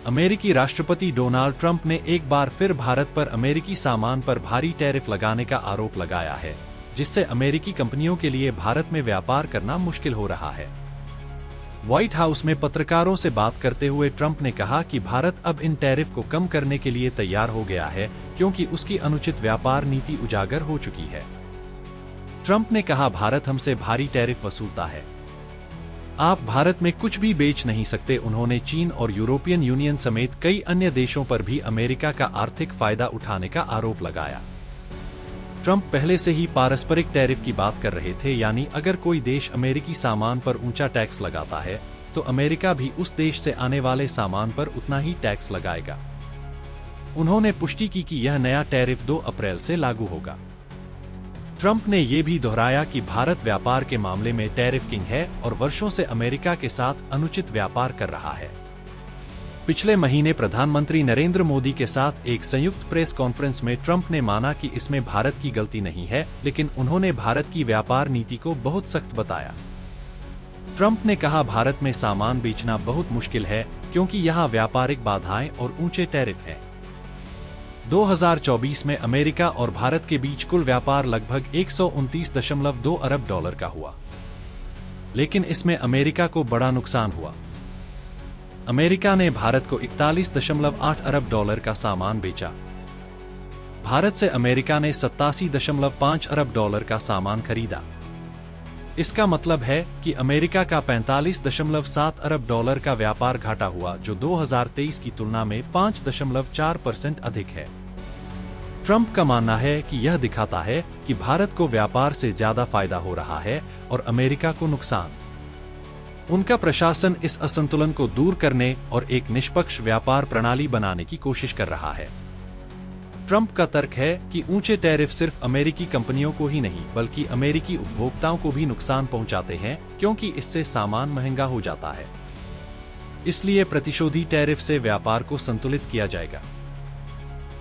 अमेरिकी राष्ट्रपति Donald Trump ने एक बार फिर भारत पर अमेरिकी सामान पर भारी टैरिफ लगाने का आरोप लगाया है, जिससे अमेरिकी कंपनियों के लिए भारत में व्यापार करना मुश्किल हो रहा है। व्हाइट हाउस में पत्रकारों से बात करते हुए ट्रंप ने कहा कि भारत अब इन टैरिफ को कम करने के लिए तैयार हो गया है, क्योंकि उसकी अनुचित व्यापार नीति उजागर हो चुकी है। ट्रंप ने कहा, भारत हमसे भारी टैरिफ वसूलता है, आप भारत में कुछ भी बेच नहीं सकते। उन्होंने चीन और यूरोपियन यूनियन समेत कई अन्य देशों पर भी अमेरिका का आर्थिक फायदा उठाने का आरोप लगाया। ट्रंप पहले से ही पारस्परिक टैरिफ की बात कर रहे थे, यानी अगर कोई देश अमेरिकी सामान पर ऊंचा टैक्स लगाता है तो अमेरिका भी उस देश से आने वाले सामान पर उतना ही टैक्स लगाएगा। उन्होंने पुष्टि की कि यह नया टैरिफ 2 अप्रैल से लागू होगा। ट्रंप ने यह भी दोहराया कि भारत व्यापार के मामले में टैरिफ किंग है और वर्षों से अमेरिका के साथ अनुचित व्यापार कर रहा है। पिछले महीने प्रधानमंत्री नरेंद्र मोदी के साथ एक संयुक्त प्रेस कॉन्फ्रेंस में ट्रंप ने माना कि इसमें भारत की गलती नहीं है, लेकिन उन्होंने भारत की व्यापार नीति को बहुत सख्त बताया। ट्रंप ने कहा, भारत में सामान बेचना बहुत मुश्किल है क्योंकि यहाँ व्यापारिक बाधाएं और ऊंचे टैरिफ हैं। 2024 में अमेरिका और भारत के बीच कुल व्यापार लगभग 129.2 अरब डॉलर का हुआ, लेकिन इसमें अमेरिका को बड़ा नुकसान हुआ। अमेरिका ने भारत को 41.8 अरब डॉलर का सामान बेचा। भारत से अमेरिका ने 87.5 अरब डॉलर का सामान खरीदा। इसका मतलब है कि अमेरिका का 45.7 अरब डॉलर का व्यापार घाटा हुआ, जो 2023 की तुलना में 5.4% अधिक है। ट्रंप का मानना है कि यह दिखाता है कि भारत को व्यापार से ज्यादा फायदा हो रहा है और अमेरिका को नुकसान। उनका प्रशासन इस असंतुलन को दूर करने और एक निष्पक्ष व्यापार प्रणाली बनाने की कोशिश कर रहा है। ट्रंप का तर्क है कि ऊंचे टैरिफ सिर्फ अमेरिकी कंपनियों को ही नहीं बल्कि अमेरिकी उपभोक्ताओं को भी नुकसान पहुंचाते हैं, क्योंकि इससे सामान महंगा हो जाता है। इसलिए प्रतिशोधी टैरिफ से व्यापार को संतुलित किया जाएगा।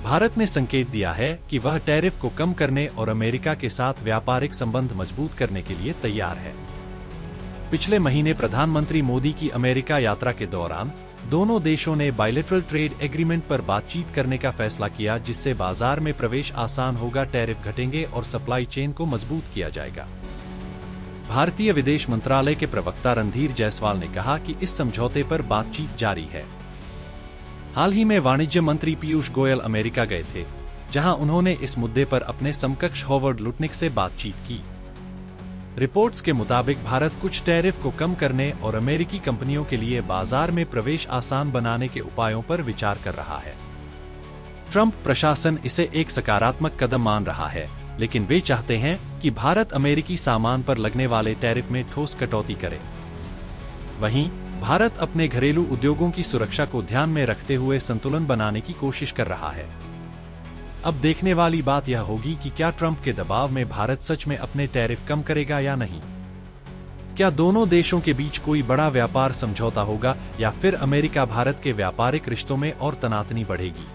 भारत ने संकेत दिया है कि वह टैरिफ को कम करने और अमेरिका के साथ व्यापारिक संबंध मजबूत करने के लिए तैयार है। पिछले महीने प्रधानमंत्री मोदी की अमेरिका यात्रा के दौरान दोनों देशों ने बायलैटरल ट्रेड एग्रीमेंट पर बातचीत करने का फैसला किया, जिससे बाजार में प्रवेश आसान होगा, टैरिफ घटेंगे और सप्लाई चेन को मजबूत किया जाएगा। भारतीय विदेश मंत्रालय के प्रवक्ता रणधीर जायसवाल ने कहा कि इस समझौते पर बातचीत जारी है। हाल ही में वाणिज्य मंत्री पीयूष गोयल अमेरिका गए थे, जहां उन्होंने इस मुद्दे पर अपने समकक्ष हॉवर्ड लुटनिक से बातचीत की। रिपोर्ट्स के मुताबिक भारत कुछ टैरिफ को कम करने और अमेरिकी कंपनियों के लिए बाजार में प्रवेश आसान बनाने के उपायों पर विचार कर रहा है। ट्रंप प्रशासन इसे एक सकारात्मक कदम मान रहा है, लेकिन वे चाहते हैं कि भारत अमेरिकी सामान पर लगने वाले टैरिफ में ठोस कटौती करे। वहीं भारत अपने घरेलू उद्योगों की सुरक्षा को ध्यान में रखते हुए संतुलन बनाने की कोशिश कर रहा है। अब देखने वाली बात यह होगी कि क्या ट्रंप के दबाव में भारत सच में अपने टैरिफ कम करेगा या नहीं। क्या दोनों देशों के बीच कोई बड़ा व्यापार समझौता होगा या फिर अमेरिका भारत के व्यापारिक रिश्तों में और तनातनी बढ़ेगी।